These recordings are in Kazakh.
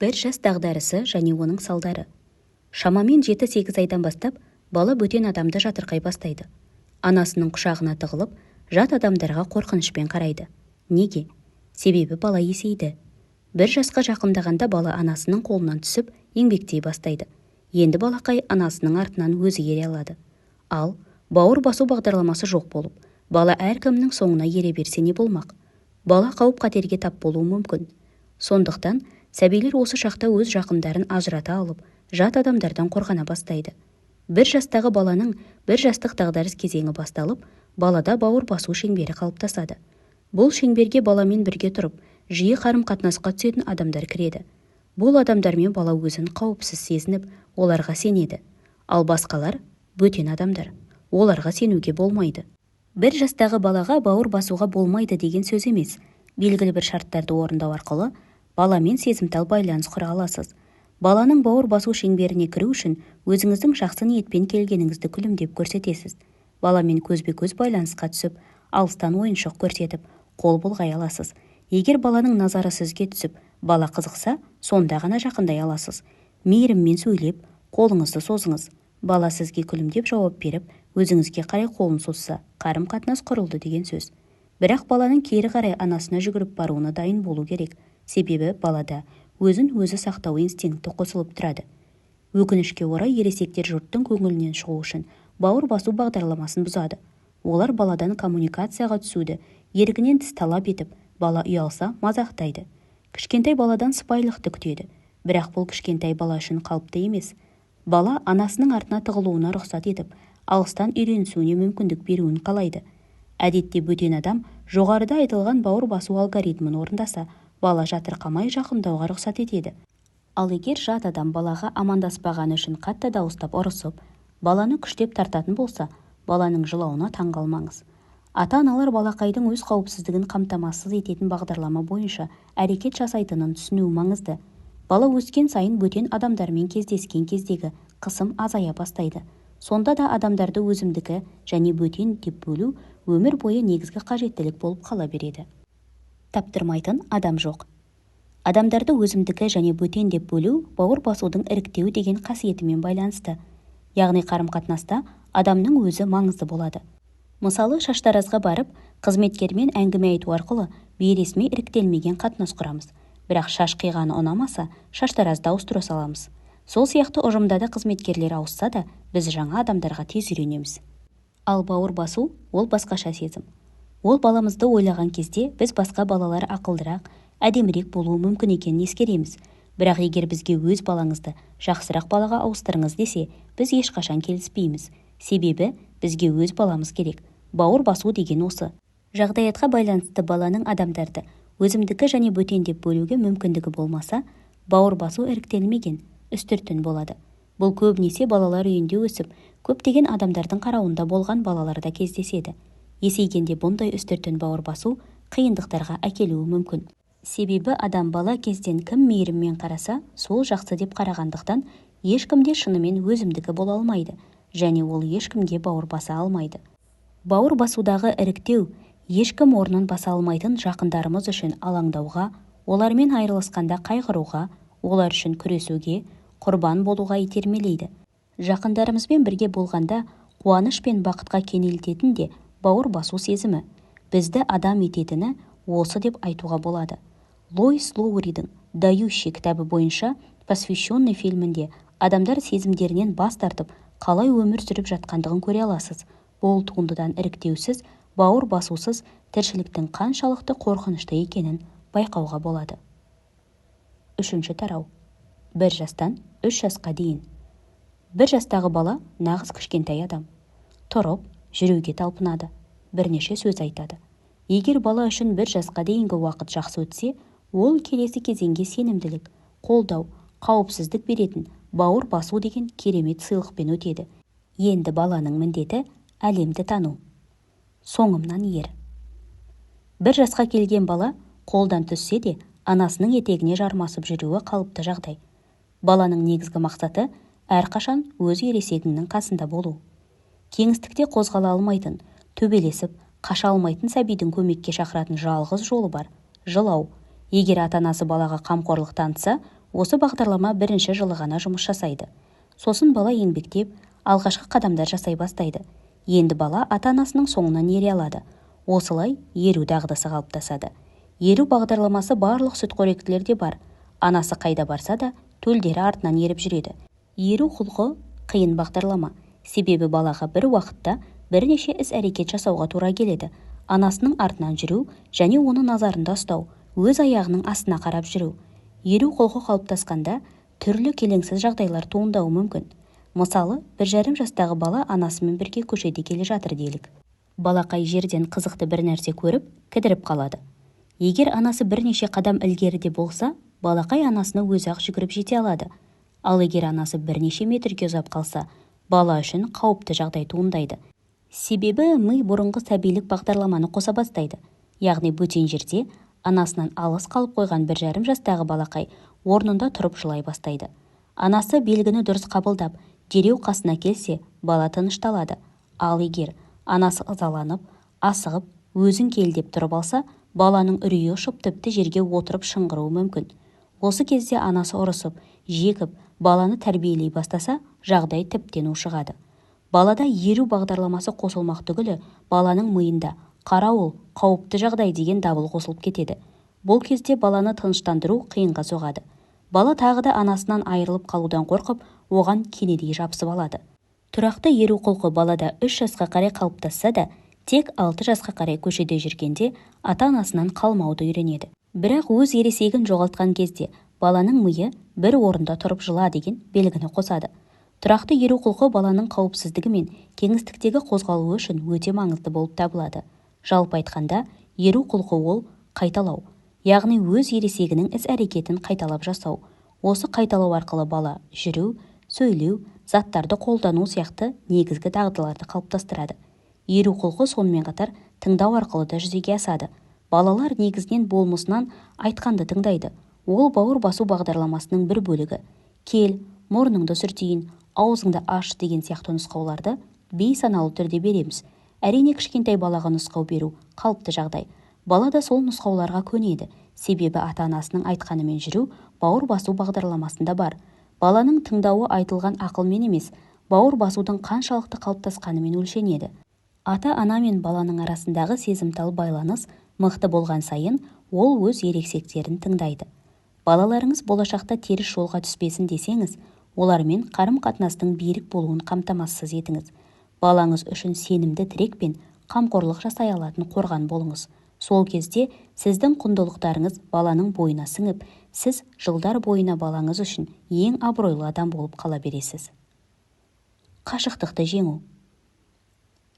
бір жас дағдарысы және оның салдары. Шамамен 7-8 айдан бастап бала бөтен адамды жатырқай бастайды. Анасының құшағына тығылып, жат адамдарға қорқынышпен қарайды. Неге? Себебі бала есейді. 1 жасқа жақындағанда бала анасының қолынан түсіп, еңбектей бастайды. Енді балақай анасының артынан өзі ере алады. Ал бауыр басу бағдарламасы жоқ болып, бала әркімнің соңына ере берсе не болмақ? Бала қауіп-қатерге тап болуы мүмкін. Сондықтан сәбилер осы шақта өз жақындарын ажырата алып, жат адамдардан қорғана бастайды. 1 жастағы баланың 1 жастық дағдарыс кезеңі басталып, балада бауыр басу шеңбері қалыптасады. Бұл шеңберге баламен бірге тұрып, жиі қарым-қатынасқа түсетін адамдар кіреді. Бұл адамдармен бала өзін қауіпсіз сезініп, оларға сенеді. Ал басқалар бөтен адамдар. Оларға сенуге болмайды. 1 жастағы балаға бауыр басуға болмайды деген сөз емес. Белгілі бір шарттарды орындау арқылы баламен сезімтал байланыс құра аласыз. Баланың бауыр басу шеңберіне кіру үшін өзіңіздің жақсы ниетпен келгеніңізді күлімдеп көрсетесіз. Баламен көзбе-көз байланысқа түсіп, алыстан ойыншық көрсетіп, қол бұлғай аласыз. Егер баланың назары сізге түсіп, бала қызықса, сонда ғана жақындай аласыз. Мейіріммен сөйлеп, қолыңызды созыңыз. Бала сізге күлімдеп жауап беріп, өзіңізге қарай қолын созса, қарым-қатынас құрылды деген сөз. Бірақ баланың кері қарай анасына жүгіріп баруына дайын болу керек. Себебі балада өзін өзі сақтау инстинкті қосылып тұрады. Өкінішке орай ересектер жұрттың көңілінен шығу үшін бауыр басу бағдарламасын бұзады. Олар баладан коммуникацияға түсуді еркінен тыс талап етіп, бала ұялса мазақтайды. Кішкентай баладан сыпайылықты күтеді. Бірақ бұл кішкентай бала үшін қалыпты емес. Бала анасының артына тығылуына рұқсат етіп, алыстан үйренісуіне мүмкіндік беруін қалайды. Әдетте бөтен адам жоғарыда айтылған бауыр басу алгоритмін орындаса, бала жатырқамай жақындауға рұқсат етеді. Ал егер жат адам балаға амандаспағаны үшін қатты дауыстап ұрысып, баланы күштеп тартатын болса, баланың жылауына таң қалмаңыз. Ата-аналар балақайдың өз қауіпсіздігін қамтамасыз ететін бағдарлама бойынша әрекет жасайтынын түсінуі маңызды. Бала өскен сайын бөтен адамдармен кездескен кездегі қысым азая бастайды. Сонда да адамдарды өзімдікі және бөтен деп бөлу өмір бойы негізгі қажеттілік болып қала береді. Таптырмайтын адам жоқ. Адамдарды өзімдікі және бөтен деп бөлу бауыр басудың іріктеу деген қасиетімен байланысты. Яғни қарым-қатынаста адамның өзі маңызды болады. Мысалы, шаштаразға барып, қызметкермен әңгіме айту арқылы бейресми іріктелмеген қатынас құрамыз. Бірақ шаш қиғаны ұнамаса, шаштаразды ауыстыра саламыз. Сол сияқты ұжымда да қызметкерлер ауысса да, біз жаңа адамдарға тез үйренеміз. Ал бауыр басу ол басқаша сезім. Ол баламызды ойлаған кезде біз басқа балалар ақылдырақ, әдемірек болуы мүмкін екенін ескереміз. Бірақ егер бізге өз балаңызды жақсырақ балаға ауыстырыңыз десе, біз ешқашан келіспейміз. Себебі бізге өз баламыз керек. Бауыр басу деген осы. Жағдаятқа байланысты баланың адамдарды өзімдікі және бөтен деп бөлуге мүмкіндігі болмаса, бауыр басу іріктелмеген, үстіртін болады. Бұл көбінесе балалар үйінде өсіп, көптеген адамдардың қарауында болған балаларда кездеседі. Есейгенде бұндай үстіртін бауыр басу қиындықтарға әкелуі мүмкін. Себебі адам бала кезден кім мейіріммен қараса, сол жақсы деп қарағандықтан ешкімде шынымен өзімдікі бола алмайды, және ол ешкімге бауыр баса алмайды. Бауыр басудағы іріктеу ешкім орнын баса алмайтын жақындарымыз үшін алаңдауға, олармен айырылысқанда қайғыруға, олар үшін күресуге, құрбан болуға итермелейді. Жақындарымызбен бірге болғанда қуаныш пен бақытқа кенелтетін де бауыр басу сезімі. Бізді адам ететіні осы деп айтуға болады. Лоис Лоуридің «Дающий» кітабы бойынша «Посвященный» фильмінде адамдар сезімдерінен бас тартып, қалай өмір сүріп жатқандығын көре аласыз. Бұл туындыдан іріктеусіз, бауыр басусыз тіршіліктің қаншалықты қорқынышты екенін байқауға болады. 3-ші тарау. 1 жастан 3 жасқа дейін. 1 жастағы бала нағыз кішкентай адам. Тұрып, жүруге талпынады, бірнеше сөз айтады. Егер бала үшін 1 жасқа дейінгі уақыт жақсы өтсе, ол келесі кезеңге сенімділік, қолдау, қауіпсіздік беретін бауыр басу деген керемет сыйлықпен өтеді. Енді баланың міндеті әлемді тану. Соңымнан ер. 1 жасқа келген бала қолдан түссе де, анасының етегіне жармасып жүруі қалыпты жағдай. Баланың негізгі мақсаты әрқашан өз ересегінің қасында болу. Кеңістікте қозғала алмайтын, төбелесіп, қаша алмайтын сәбидің көмекке шақыратын жалғыз жолы бар — жылау. Егер ата-анасы балаға қамқорлық танытса, Осы бағдарлама бірінші жылы ғана жұмыс жасайды. Сосын бала еңбектеп, алғашқы қадамдар жасай бастайды. Енді бала ата-анасының соңынан ере алады. Осылай еру дағдысы қалыптасады. Еру бағдарламасы барлық сүтқоректілерде бар. Анасы қайда барса да, төлдері артынан еріп жүреді. Еру құлқы қиын бағдарлама. Себебі балаға бір уақытта бірнеше іс-әрекет жасауға тура келеді. Анасының артынан жүру және оны назарында ұстау, өз аяғының астына қарап жүру. Еру құлқы қалыптасқанда түрлі келеңсіз жағдайлар туындауы мүмкін. Мысалы, 1,5 жастағы бала анасымен бірге көшеде келе жатыр делік. Балақай жерден қызықты бір нәрсе көріп, кідіріп қалады. Егер анасы бірнеше қадам ілгеріде болса, балақай анасына өзі-ақ жүгіріп жете алады. Ал егер анасы бірнеше метрге ұзап қалса, бала үшін қауіпті жағдай туындайды. Себебі ми бұрынғы сәбилік бағдарламаны қоса бастайды. Яғни бөтен жерде анасынан алыс қалып қойған 1,5 жастағы балақай орнында тұрып жылай бастайды. Анасы белгіні дұрыс қабылдап, дереу қасына келсе, бала тынышталады. Ал егер анасы ызаланып, асығып, өзің кел деп тұрып алса, баланың үрейі ұшып тіпті жерге отырып шыңғыруы мүмкін. Осы кезде анасы ұрысып, жекіп, баланы тәрбиелей бастаса, жағдай тіптен ушығады. Балада еру бағдарламасы қосылмақ түгілі, баланың миында қарауыл, қауіпті жағдай деген дабыл қосылып кетеді. Бұл кезде баланы тыныштандыру қиынға соғады. Бала тағы да анасынан айырылып қалудан қорқып, оған кенедей жабысып алады. Тұрақты еру құлқы балада 3 жасқа қарай қалыптасса да, тек 6 жасқа қарай көшеде жүргенде ата-анасынан қалмауды үйренеді. Бірақ өз ересегін жоғалтқан кезде баланың миы бір орында тұрып жыла деген белгіні қосады. Тұрақты еру құлқы баланың қауіпсіздігі мен кеңістіктегі қозғалуы үшін өте маңызды болып табылады. Жалпы айтқанда, еру құлқы ол қайталау, яғни өз ересегінің іс-әрекетін қайталап жасау. Осы қайталау арқылы бала жүру, сөйлеу, заттарды қолдану сияқты негізгі дағдыларды қалыптастырады. Еру құлқы сонымен қатар тыңдау арқылы да жүзеге асады. Балалар негізінен болмысынан айтқанды тыңдайды. Ол бауыр басу бағдарламасының бір бөлігі. Кел, мұрныңды сүртейін, аузыңды аш деген сияқты нұсқауларды бейсаналы түрде береміз. Әрине кішкентай балаға нұсқау беру қалыпты жағдай. Бала да сол нұсқауларға көнеді. Себебі ата-анасының айтқанымен жүру бауыр басу бағдарламасында бар. Баланың тыңдауы айтылған ақылмен емес, бауыр басудың қаншалықты қалыптасқанымен өлшенеді. Ата-ана мен баланың арасындағы сезімтал байланыс мықты болған сайын, ол өз ересектерін тыңдайды. Балаларыңыз болашақта теріс жолға түспесін десеңіз, олармен қарым-қатынастың берік болуын қамтамасыз етіңіз. Балаңыз үшін сенімді тірек пен қамқорлық жасай алатын қорған болыңыз. Сол кезде сіздің құндылықтарыңыз баланың бойына сіңіп, сіз жылдар бойына балаңыз үшін ең абыройлы адам болып қала бересіз. Қашықтықты жеңу.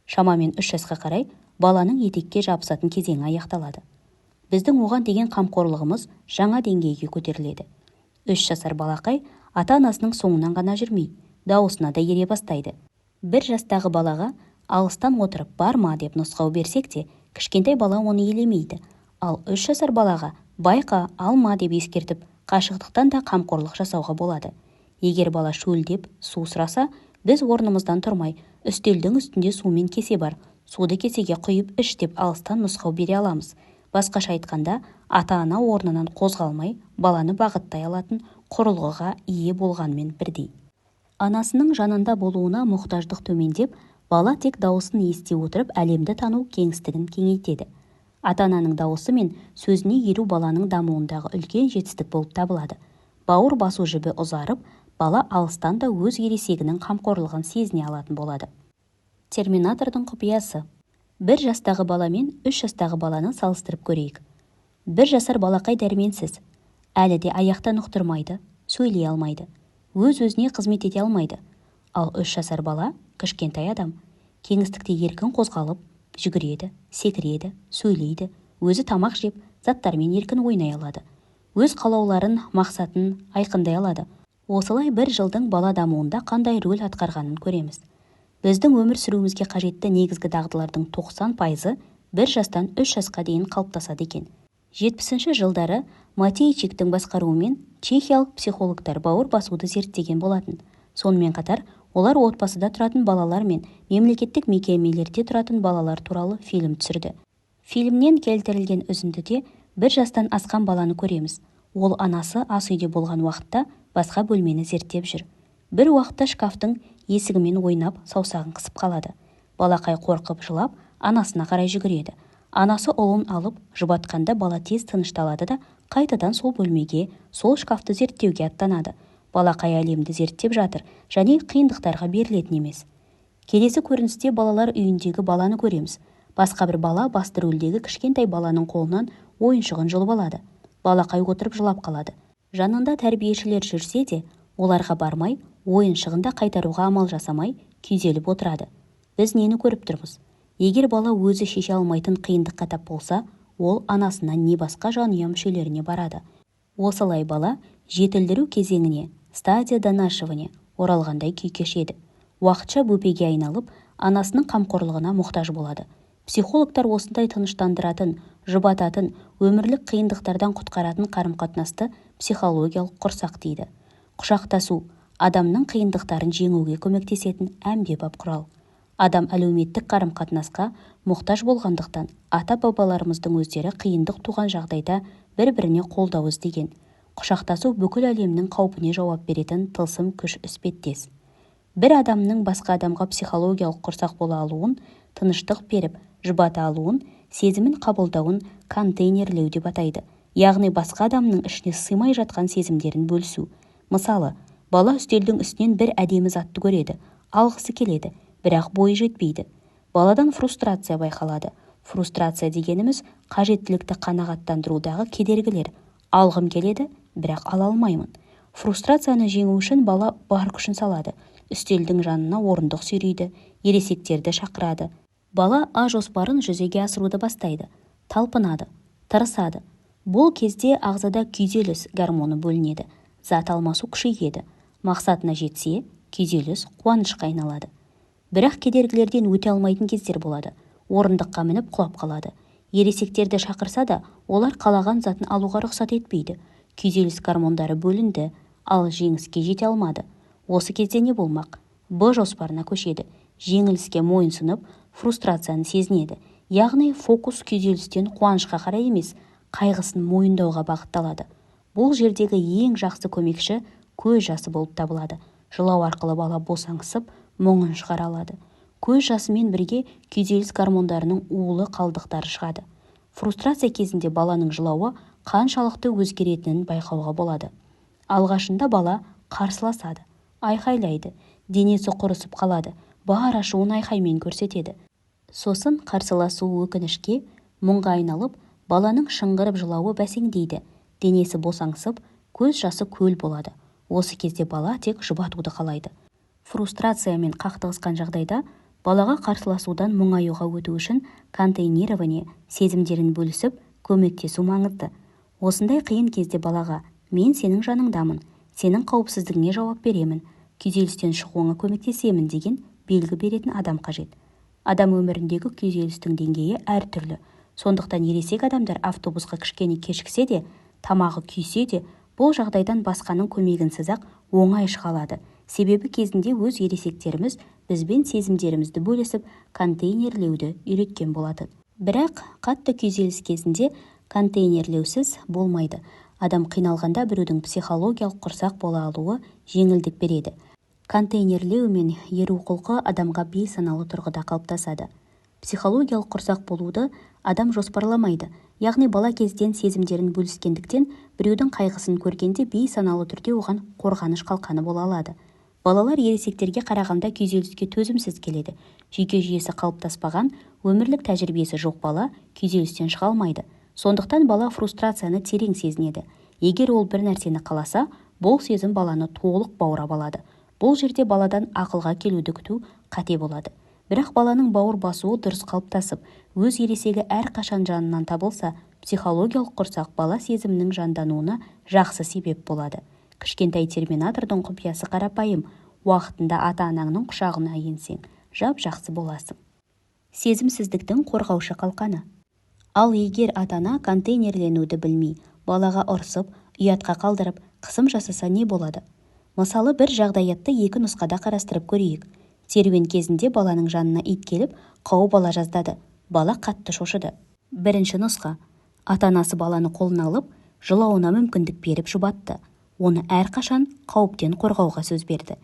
Шамамен 3 жасқа қарай баланың етекке жабысатын кезеңі аяқталады. Біздің оған деген қамқорлығымыз жаңа деңгейге көтеріледі. 3 жасар балақай ата-анасының соңынан ғана жүрмей, дауысына да ере бастайды. 1 жастағы балаға алыстан отырып барма деп нұсқау берсек те, кішкентай бала оны елемейді. Ал 3 жасар балаға байқа, алма деп ескертіп, қашықтықтан да қамқорлық жасауға болады. Егер бала шөлдеп, су сұраса, біз орнымыздан тұрмай, үстелдің үстінде сумен кесе бар, суды кесеге құйып іш деп алыстан нұсқау бере аламыз. Басқаша айтқанда, ата-ана орнынан қозғалмай, баланы бағыттай алатын құрылғыға ие болғанмен бірдей. Анасының жанында болуына мұқтаждық төмендеп, бала тек дауысын ести отырып әлемді тану кеңістігін кеңейтеді. Ата-ананың дауысы мен сөзіне еру баланың дамуындағы үлкен жетістік болып табылады. Бауыр басу жібі ұзарып, бала алыстан да өз ересегінің қамқорлығын сезіне алатын болады. Терминатордың құпиясы. 1 жастағы бала мен 3 жастағы баланы салыстырып көрейік. 1 жасар балақай дәрменсіз, әлі де аяқтан ұқтырмайды, сөйлей алмайды, өз-өзіне қызмет ете алмайды. Ал 3 жасар бала кішкентай адам, кеңістікте еркін қозғалып, жүгіреді, секіреді, сөйлейді, өзі тамақ жеп, заттармен еркін ойнай алады. Өз қалауларын, мақсатын айқындай алады. Осылай 1 жылдың бала дамуында қандай рөл атқарғанын көреміз. Біздің өмір сүруімізге қажетті негізгі дағдылардың 90% 1 жастан 3 жасқа дейін қалыптасады екен. 70 жылдары Матейчиктің басқаруымен чехиялық психологтар бауыр басуды зерттеген болатын. Сонымен қатар, олар отбасыда тұратын балалар мен мемлекеттік мекемелерде тұратын балалар туралы фильм түсірді. Фильмнен келтірілген үзіндіде 1 жастан асқан баланы көреміз. Ол анасы ас үйде болған уақытта басқа бөлмені зерттеп жүр. Бір уақытта шкафтың есігімен ойнап саусағын қысып қалады. Балақай қорқып жылап анасына қарай жүгіреді. Анасы ұлын алып жұбатқанда бала тез тынышталады да қайтадан сол бөлмеге, сол шкафты зерттеуге аттанады. Балақай әлемді зерттеп жатыр және қиындықтарға берілетін емес. Келесі көріністе балалар үйіндегі баланы көреміз. Басқа бір бала басты рөлдегі кішкентай баланың қолынан ойыншығын жұлып алады. Балақай отырып жылап қалады. Жанында тәрбиешілер жүрсе де, оларға бармай, ойыншығын да қайтаруға амал жасамай, күйзеліп отырады. Біз нені көріп тұрмыз? Егер бала өзі шеше алмайтын қиындыққа тап болса, ол анасына не басқа жанұя мүшелеріне барады. Осылай бала жетілдіру кезеңіне, стадия донашивания оралғандай күй кешеді. Уақытша бөпеге айналып, анасының қамқорлығына мұқтаж болады. Психологтар осындай тыныштандыратын, жұбататын, өмірлік қиындықтардан құтқаратын қарым-қатынасты психологиялық құрсақ дейді. Құшақтасу адамның қиындықтарын жеңуге көмектесетін әмбебап құрал. Адам әлеуметтік қарым-қатынасқа мұқтаж болғандықтан, ата-бабаларымыздың өздері қиындық туған жағдайда бір-біріне қолдау іздеген. Құшақтасу бүкіл әлемнің қаупіне жауап беретін тылсым күш іспеттес. Бір адамның басқа адамға психологиялық құрсақ бола алуын, тыныштық беріп, жұбата алуын, сезімін қабылдауын контейнерлеу деп атайды. Яғни басқа адамның ішіне сыймай жатқан сезімдерін бөлісу. Мысалы, бала үстелдің үстінен бір әдемі затты көреді, алғысы келеді, бірақ бойы жетпейді. Баладан фрустрация байқалады. Фрустрация дегеніміз қажеттілікті қанағаттандырудағы кедергілер. Алғым келеді, бірақ ала алмаймын. Фрустрацияны жеңу үшін бала бар күшін салады. Үстелдің жанына орындық сүйрейді, ересектерді шақырады. Бала А жоспарын жүзеге асыруды бастайды, талпынады, тырысады. Бұл кезде ағзада күйзеліс гормоны бөлінеді, зат алмасу күшейеді. Мақсатына жетсе, күйзеліс қуанышқа айналады. Бірақ кедергілерден өте алмайтын кездер болады. Орындыққа мініп құлап қалады. Ересектерді шақырса да, олар қалаған затын алуға рұқсат етпейді. Күйзеліс гормондары бөлінді, ал жеңіске жете алмады. Осы кезде не болмақ? Б жоспарына көшеді. Жеңіліске мойынсынып, фрустрацияны сезінеді. Яғни фокус күйзелістен қуанышқа қарай емес, қайғысын мойындауға бағытталады. Бұл жердегі ең жақсы көмекші көз жасы болып табылады. Жылау арқылы бала босаңсып, мұңын шығара алады. Көз жасымен бірге күйзеліс гормондарының улы қалдықтары шығады. Фрустрация кезінде баланың жылауы қаншалықты өзгеретінін байқауға болады. Алғашында бала қарсыласады, айқайлайды, денесі құрысып қалады, бар ашуын айқаймен көрсетеді. Сосын қарсыласу өкінішке, мұңға айналып, баланың шыңғырып жылауы бәсеңдейді, денесі босаңсып, көз жасы көл болады. Осы кезде бала тек жұбатуды қалайды. Фрустрациямен қақтығысқан жағдайда балаға қарсыласудан мұңаюға өту үшін контейнирование сезімдерін бөлісіп, көмектесу маңызды. Осындай қиын кезде балаға «Мен сенің жаныңдамын, сенің қауіпсіздігіне жауап беремін, күйзелістен шығуыңа көмектесемін» деген белгі беретін адам қажет. Адам өміріндегі күйзелістің деңгейі әртүрлі. Сондықтан ересек адамдар автобусқа кішкене кешіксе де, тамағы күйсе де, бұл жағдайдан басқаның көмегінсіз-ақ оңай шыға алады. Себебі кезінде өз ересектеріміз бізбен сезімдерімізді бөлісіп, контейнерлеуді үйреткен болатын. Бірақ қатты күйзеліс кезінде контейнерлеусіз болмайды. Адам қиналғанда біреудің психологиялық құрсақ бола алуы жеңілдік береді. Контейнерлеу мен еру құлқы адамға бейсаналы тұрғыда қалыптасады. Психологиялық құрсақ болуды адам жоспарламайды. Яғни бала кезден сезімдерін бөліскендіктен біреудің қайғысын көргенде бейсаналы түрде оған қорғаныш қалқаны бола алады. Балалар ересектерге қарағанда күйзеліске төзімсіз келеді. Жүйке жүйесі қалыптаспаған, өмірлік тәжірибесі жоқ бала күйзелістен шыға алмайды. Сондықтан бала фрустрацияны терең сезінеді. Егер ол бір нәрсені қаласа, бұл сезім баланы толық баурап алады. Бұл жерде баладан ақылға келуді күту қате болады. Бірақ баланың бауыр басуы дұрыс қалыптасып, өз ересегі әрқашан жанынан табылса, психологиялық құрсақ бала сезімінің жандануына жақсы себеп болады. Кішкентай терминатордың құпиясы қарапайым. Уақытында ата-анаңның құшағына енсең, жап-жақсы боласың. Сезімсіздіктің қорғаушы қалқаны. Ал егер ата-ана контейнерленуді білмей, балаға ұрсып, ұятқа қалдырып, қысым жасаса не болады? Мысалы, бір жағдаятты екі нұсқада қарастырып көрейік. Серуен кезінде баланың жанына ит келіп, қауіп ала жаздады. Бала қатты шошыды. Бірінші нұсқа. Ата-анасы баланы қолына алып, жылауына мүмкіндік беріп жұбатты. Оны әрқашан қауіптен қорғауға сөз берді.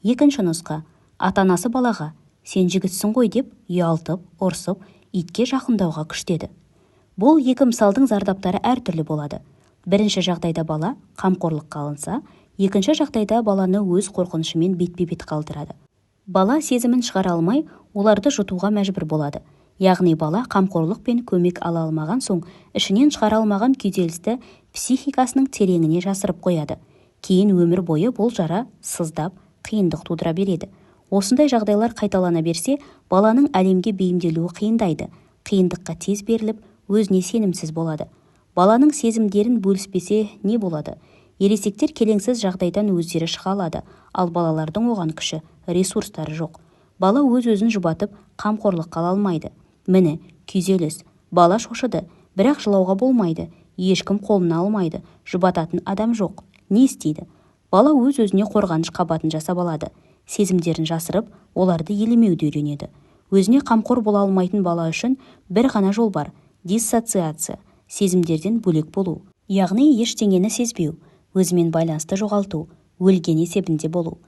Екінші нұсқа: ата-анасы балаға «сен жігітсің ғой» деп ұялтып, ұрсып, итке жақындауға күштеді. Бұл екі мысалдың зардаптары әртүрлі болады. Бірінші жағдайда бала қамқорлыққа алынса, екінші жағдайда баланы өз қорқынышымен бетпе-бет қалдырады. Бала сезімін шығара алмай, оларды жұтуға мәжбүр болады. Яғни бала қамқорлық пен көмек ала алмаған соң, ішінен шығара алмаған күйзелісті психикасының тереңіне жасырып қояды. Кейін өмір бойы бұл жара сыздап, қиындық тудыра береді. Осындай жағдайлар қайталана берсе, баланың әлемге бейімделуі қиындайды. Қиындыққа тез беріліп, өзіне сенімсіз болады. Баланың сезімдерін бөліспесе не болады? Ересектер келеңсіз жағдайдан өздері шыға алады, ал балалардың оған күші, ресурстары жоқ. Бала өз-өзін жұбатып, қамқорлыққа ала алмайды. Міне, күйзеліс. Бала шошыды, бірақ жылауға болмайды. Ешкім қолына алмайды. Жұбататын адам жоқ. Не істейді? Бала өз-өзіне қорғаныш қабатын жасап алады. Сезімдерін жасырып, оларды елемеуді үйренеді. Өзіне қамқор бола алмайтын бала үшін бір ғана жол бар: диссоциация, сезімдерден бөлек болу. Яғни ештеңені сезбеу, өзімен байланысты жоғалту, өлген есебінде болу.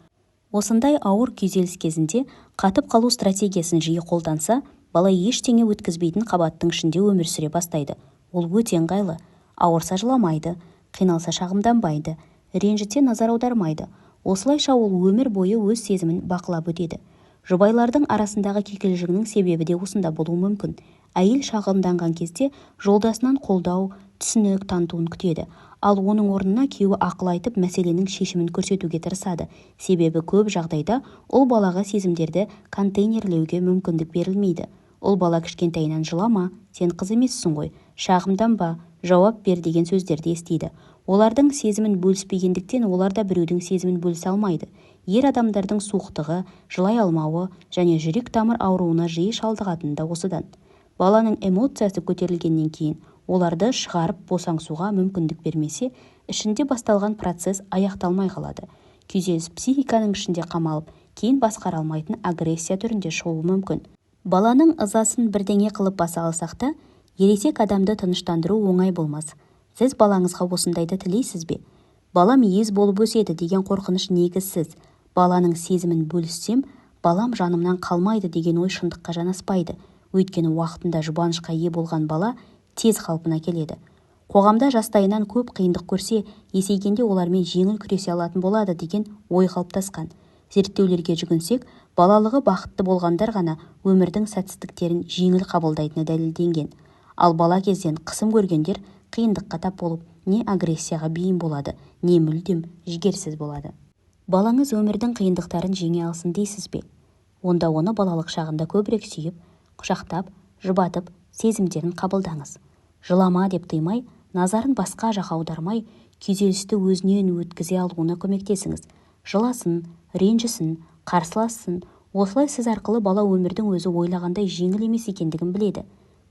Осындай ауыр күйзеліс кезінде қатып қалу стратегиясын жиі қолданса, бала ештеңе өткізбейтін қабаттың ішінде өмір сүре бастайды. Ол өте ыңғайлы. Ауырса жыламайды, қиналса шағымданбайды, ренжітсе назар аудармайды. Осылайша ол өмір бойы өз сезімін бақылап өтеді. Жұбайлардың арасындағы кикілжіңнің себебі де осында болуы мүмкін. Әйел шағымданған кезде жолдасынан қолдау, түсінік танытуын күтеді, ал оның орнына күйеуі ақыл айтып мәселенің шешімін көрсетуге тырысады. Себебі көп жағдайда ол балаға сезімдерді контейнерлеуге мүмкіндік берілмейді. Ол бала кішкентайынан жылама, сен қыз емессің ғой, шағымданба, жауап бер деген сөздерді естиді. Олардың сезімін бөліспегендіктен олар да біреудің сезімін бөлісе алмайды. Ер адамдардың суықтығы, жылай алмауы және жүрек тамыр ауруына жиі шалдығатыны да осыдан. Баланың эмоциясы көтерілгеннен кейін оларды шығарып босаңсуға мүмкіндік бермесе, ішінде басталған процесс аяқталмай қалады. Күйзеліс психиканың ішінде қамалып, кейін басқара алмайтын агрессия түрінде шығуы мүмкін. Баланың ызасын бірдеңе қылып баса алсақ та, ересек адамды тыныштандыру оңай болмас. Сіз балаңызға осындайды тілейсіз бе? Балам ез болып өседі деген қорқыныш негізсіз. Баланың сезімін бөліссем, балам жанымнан қалмайды деген ой шындыққа жанаспайды. Өйткені уақытында жұбанышқа ие болған бала тез қалпына келеді. Қоғамда жастайынан көп қиындық көрсе, есейгенде олармен жеңіл күресе алатын болады деген ой қалыптасқан. Зерттеулерге жүгінсек, балалығы бақытты болғандар ғана өмірдің сәтсіздіктерін жеңіл қабылдайтыны дәлелденген. Ал бала кезден қысым көргендер қиындыққа тап болып, не агрессияға бейім болады, не мүлдем жігерсіз болады. Балаңыз өмірдің қиындықтарын жеңе алсын дейсіз бе? Онда оны балалық шағында көбірек сүйіп, құшақтап, жұбатып, сезімдерін қабылдаңыз. Жылама деп тыймай, назарын басқа жаққа аудармай, күйзелісті өзінен өткізе алуына көмектесіңіз. Жыласын, ренжісін, қарсылассын. Осылай сіз арқылы бала өмірдің өзі ойлағандай жеңіл емес екендігін біледі.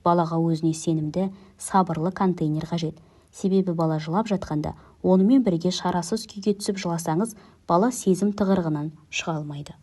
Балаға өзіне сенімді, сабырлы контейнер қажет. Себебі бала жылап жатқанда, онымен бірге шарасыз күйге түсіп жыласаңыз, бала сезім тығырығынан шыға алмайды.